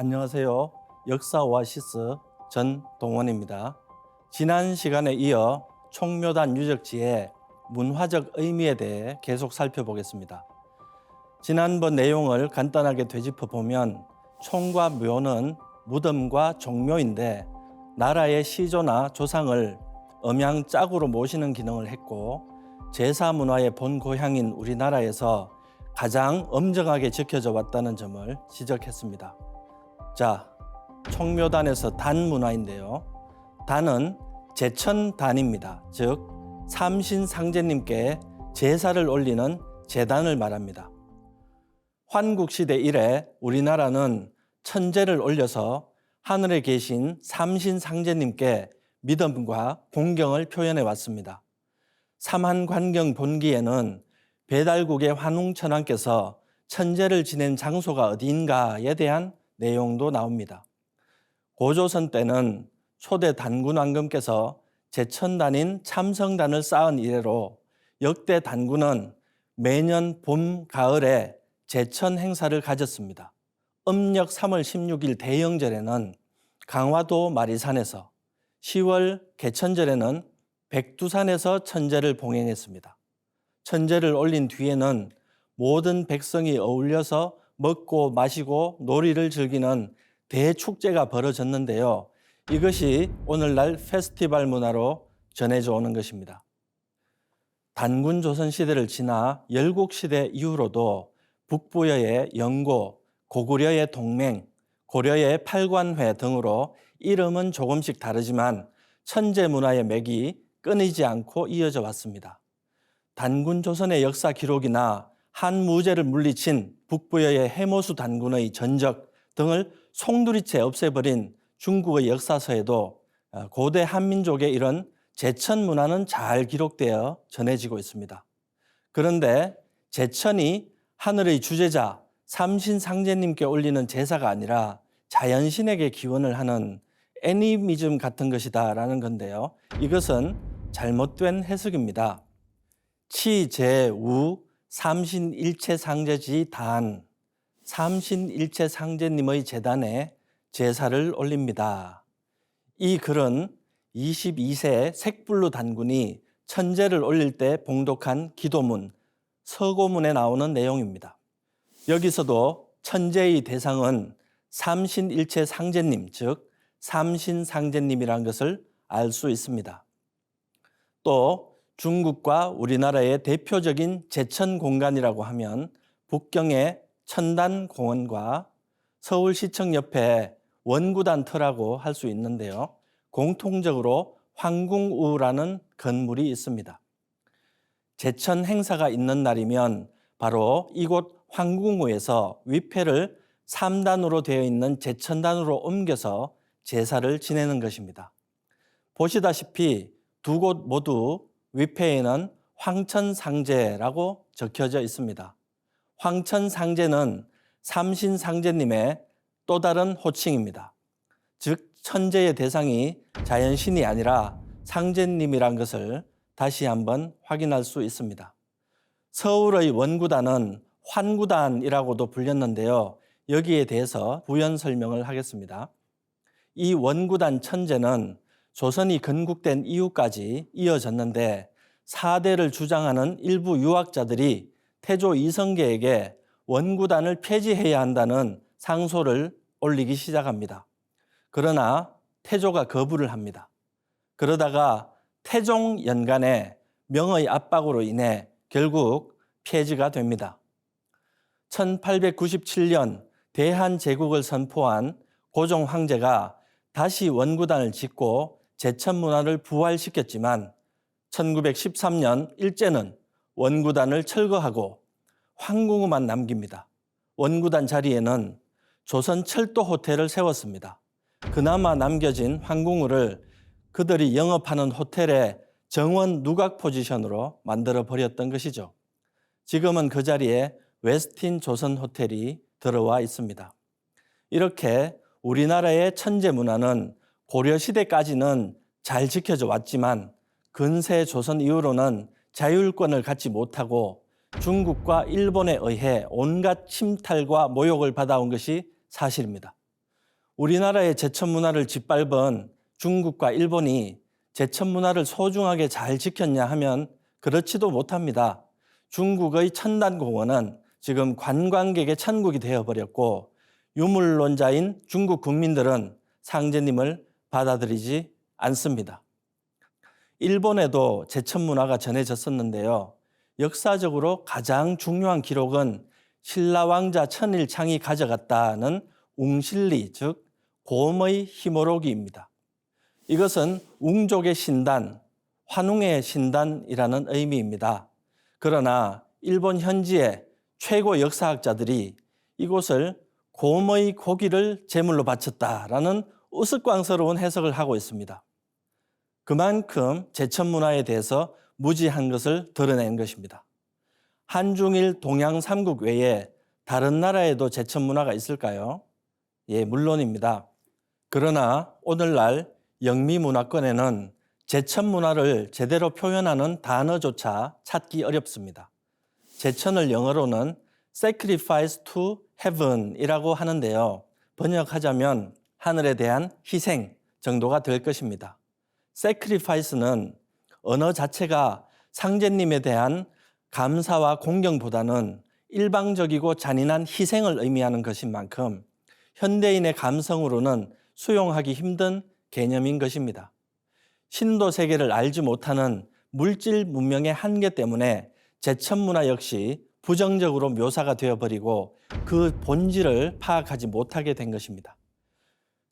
안녕하세요. 역사 오아시스 전동원입니다. 지난 시간에 이어 총묘단 유적지의 문화적 의미에 대해 계속 살펴보겠습니다. 지난번 내용을 간단하게 되짚어보면 총과 묘는 무덤과 종묘인데 나라의 시조나 조상을 음양짝으로 모시는 기능을 했고 제사 문화의 본고향인 우리나라에서 가장 엄정하게 지켜져 왔다는 점을 지적했습니다. 자, 총묘단에서 단 문화인데요. 단은 제천단입니다. 즉 삼신상제님께 제사를 올리는 제단을 말합니다. 환국시대 이래 우리나라는 천제를 올려서 하늘에 계신 삼신상제님께 믿음과 공경을 표현해 왔습니다. 삼한관경 본기에는 배달국의 환웅천왕께서 천제를 지낸 장소가 어디인가에 대한 내용도 나옵니다. 고조선 때는 초대 단군왕금께서 제천단인 참성단을 쌓은 이래로 역대 단군은 매년 봄, 가을에 제천 행사를 가졌습니다. 음력 3월 16일 대영절에는 강화도 마리산에서, 10월 개천절에는 백두산에서 천제를 봉행했습니다. 천제를 올린 뒤에는 모든 백성이 어울려서 먹고 마시고 놀이를 즐기는 대축제가 벌어졌는데요. 이것이 오늘날 페스티벌 문화로 전해져 오는 것입니다. 단군 조선 시대를 지나 열국시대 이후로도 북부여의 영고, 고구려의 동맹, 고려의 팔관회 등으로 이름은 조금씩 다르지만 천제 문화의 맥이 끊이지 않고 이어져 왔습니다. 단군 조선의 역사 기록이나 한무제를 물리친 북부여의 해모수 단군의 전적 등을 송두리째 없애버린 중국의 역사서에도 고대 한민족의 이런 제천 문화는 잘 기록되어 전해지고 있습니다. 그런데 제천이 하늘의 주제자 삼신상제님께 올리는 제사가 아니라 자연신에게 기원을 하는 애니미즘 같은 것이다라는 건데요. 이것은 잘못된 해석입니다. 치제우 삼신일체상제지 단, 삼신일체상제님의 제단에 제사를 올립니다. 이 글은 22세 색불루 단군이 천제를 올릴 때 봉독한 기도문, 서고문에 나오는 내용입니다. 여기서도 천제의 대상은 삼신일체상제님, 즉 삼신상제님이라는 것을 알 수 있습니다. 또 중국과 우리나라의 대표적인 제천 공간이라고 하면 북경의 천단공원과 서울시청 옆에 원구단터라고 할 수 있는데요. 공통적으로 황궁우라는 건물이 있습니다. 제천 행사가 있는 날이면 바로 이곳 황궁우에서 위패를 3단으로 되어 있는 제천단으로 옮겨서 제사를 지내는 것입니다. 보시다시피 두 곳 모두 위패에는 황천상제라고 적혀져 있습니다. 황천상제는 삼신상제님의 또 다른 호칭입니다. 즉 천제의 대상이 자연신이 아니라 상제님이란 것을 다시 한번 확인할 수 있습니다. 서울의 원구단은 환구단이라고도 불렸는데요. 여기에 대해서 부연 설명을 하겠습니다. 이 원구단 천제는 조선이 건국된 이후까지 이어졌는데 4대를 주장하는 일부 유학자들이 태조 이성계에게 원구단을 폐지해야 한다는 상소를 올리기 시작합니다. 그러나 태조가 거부를 합니다. 그러다가 태종 연간에 명의 압박으로 인해 결국 폐지가 됩니다. 1897년 대한제국을 선포한 고종 황제가 다시 원구단을 짓고 제천 문화를 부활시켰지만 1913년 일제는 원구단을 철거하고 황궁우만 남깁니다. 원구단 자리에는 조선철도 호텔을 세웠습니다. 그나마 남겨진 황궁우를 그들이 영업하는 호텔의 정원 누각 포지션으로 만들어 버렸던 것이죠. 지금은 그 자리에 웨스틴 조선 호텔이 들어와 있습니다. 이렇게 우리나라의 천제 문화는 고려시대까지는 잘 지켜져 왔지만 근세 조선 이후로는 자율권을 갖지 못하고 중국과 일본에 의해 온갖 침탈과 모욕을 받아온 것이 사실입니다. 우리나라의 제천 문화를 짓밟은 중국과 일본이 제천 문화를 소중하게 잘 지켰냐 하면 그렇지도 못합니다. 중국의 천단공원은 지금 관광객의 천국이 되어버렸고 유물론자인 중국 국민들은 상제님을 받아들이지 않습니다. 일본에도 제천 문화가 전해졌었는데요. 역사적으로 가장 중요한 기록은 신라왕자 천일창이 가져갔다는 웅실리, 즉 곰의 희모록이입니다. 이것은 웅족의 신단, 환웅의 신단이라는 의미입니다. 그러나 일본 현지의 최고 역사학자들이 이곳을 곰의 고기를 제물로 바쳤다라는 우스꽝스러운 해석을 하고 있습니다. 그만큼 제천 문화에 대해서 무지한 것을 드러낸 것입니다. 한중일 동양 삼국 외에 다른 나라에도 제천 문화가 있을까요? 예, 물론입니다. 그러나 오늘날 영미문화권에는 제천 문화를 제대로 표현하는 단어조차 찾기 어렵습니다. 제천을 영어로는 sacrifice to heaven이라고 하는데요. 번역하자면 하늘에 대한 희생 정도가 될 것입니다. sacrifice는 언어 자체가 상제님에 대한 감사와 공경보다는 일방적이고 잔인한 희생을 의미하는 것인 만큼 현대인의 감성으로는 수용하기 힘든 개념인 것입니다. 신도 세계를 알지 못하는 물질 문명의 한계 때문에 제천 문화 역시 부정적으로 묘사가 되어버리고 그 본질을 파악하지 못하게 된 것입니다.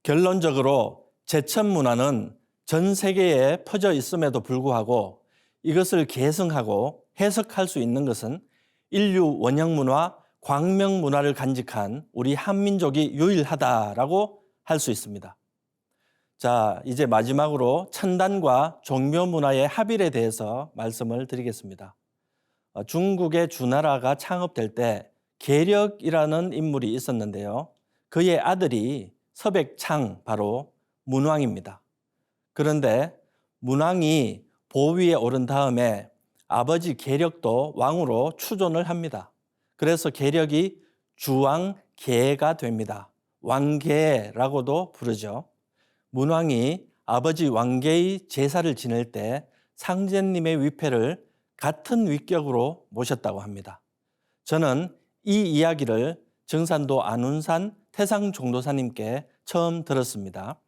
결론적으로 제천 문화는 전 세계에 퍼져 있음에도 불구하고 이것을 계승하고 해석할 수 있는 것은 인류 원형문화, 광명문화를 간직한 우리 한민족이 유일하다라고 할 수 있습니다. 자, 이제 마지막으로 천단과 종묘문화의 합일에 대해서 말씀을 드리겠습니다. 중국의 주나라가 창업될 때 계력이라는 인물이 있었는데요. 그의 아들이 서백창, 바로 문왕입니다. 그런데 문왕이 보위에 오른 다음에 아버지 계력도 왕으로 추존을 합니다. 그래서 계력이 주왕계가 됩니다. 왕계라고도 부르죠. 문왕이 아버지 왕계의 제사를 지낼 때 상제님의 위패를 같은 위격으로 모셨다고 합니다. 저는 이 이야기를 증산도 안운산 태상종도사님께 처음 들었습니다.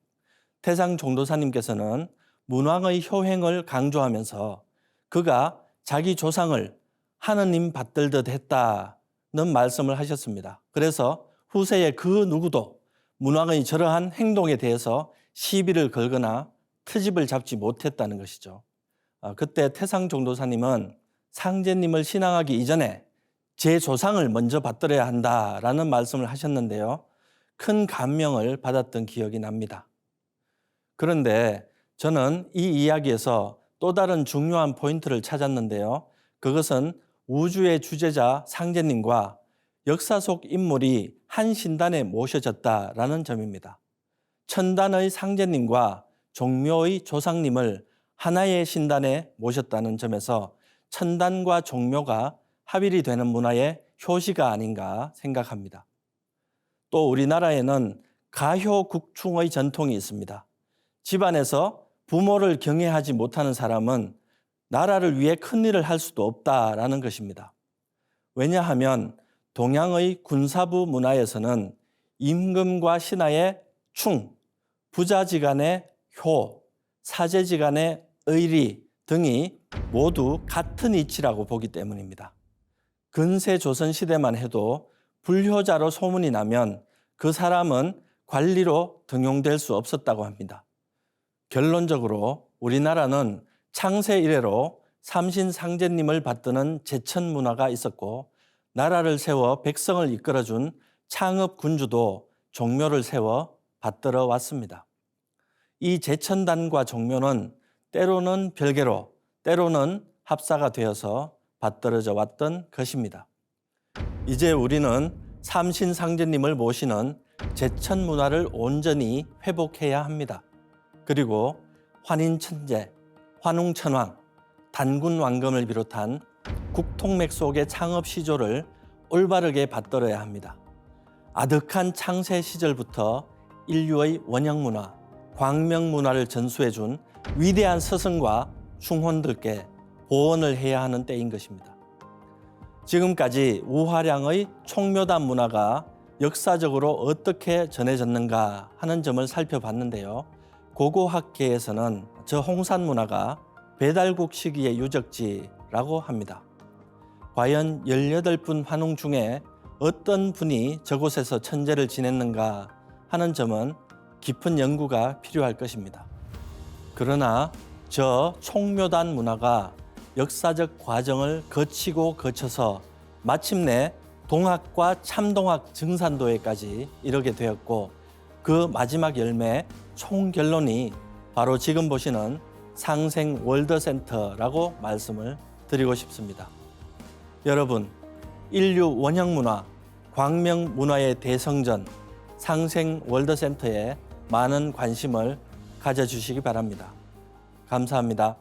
태상종도사님께서는 문왕의 효행을 강조하면서 그가 자기 조상을 하느님 받들듯 했다는 말씀을 하셨습니다. 그래서 후세의 그 누구도 문왕의 저러한 행동에 대해서 시비를 걸거나 트집을 잡지 못했다는 것이죠. 그때 태상종도사님은 상제님을 신앙하기 이전에 제 조상을 먼저 받들어야 한다라는 말씀을 하셨는데요. 큰 감명을 받았던 기억이 납니다. 그런데 저는 이 이야기에서 또 다른 중요한 포인트를 찾았는데요. 그것은 우주의 주제자 상제님과 역사 속 인물이 한 신단에 모셔졌다라는 점입니다. 천단의 상제님과 종묘의 조상님을 하나의 신단에 모셨다는 점에서 천단과 종묘가 합일이 되는 문화의 효시가 아닌가 생각합니다. 또 우리나라에는 가효국충의 전통이 있습니다. 집안에서 부모를 경외하지 못하는 사람은 나라를 위해 큰 일을 할 수도 없다라는 것입니다. 왜냐하면 동양의 군사부 문화에서는 임금과 신하의 충, 부자지간의 효, 사제지간의 의리 등이 모두 같은 이치라고 보기 때문입니다. 근세 조선 시대만 해도 불효자로 소문이 나면 그 사람은 관리로 등용될 수 없었다고 합니다. 결론적으로 우리나라는 창세 이래로 삼신상제님을 받드는 제천 문화가 있었고 나라를 세워 백성을 이끌어준 창업 군주도 종묘를 세워 받들어 왔습니다. 이 제천단과 종묘는 때로는 별개로 때로는 합사가 되어서 받들어져 왔던 것입니다. 이제 우리는 삼신상제님을 모시는 제천 문화를 온전히 회복해야 합니다. 그리고 환인천재, 환웅천왕, 단군왕검을 비롯한 국통맥 속의 창업 시조를 올바르게 받들어야 합니다. 아득한 창세 시절부터 인류의 원형 문화, 광명 문화를 전수해준 위대한 스승과 숭혼들께 보원을 해야 하는 때인 것입니다. 지금까지 우화량의 총묘단 문화가 역사적으로 어떻게 전해졌는가 하는 점을 살펴봤는데요. 고고학계에서는 저 홍산 문화가 배달국 시기의 유적지라고 합니다. 과연 18분 환웅 중에 어떤 분이 저곳에서 천재를 지냈는가 하는 점은 깊은 연구가 필요할 것입니다. 그러나 저 총묘단 문화가 역사적 과정을 거치고 거쳐서 마침내 동학과 참동학 증산도에까지 이르게 되었고 그 마지막 열매 총결론이 바로 지금 보시는 상생 월드센터라고 말씀을 드리고 싶습니다. 여러분, 인류 원형 문화, 광명 문화의 대성전 상생 월드센터에 많은 관심을 가져주시기 바랍니다. 감사합니다.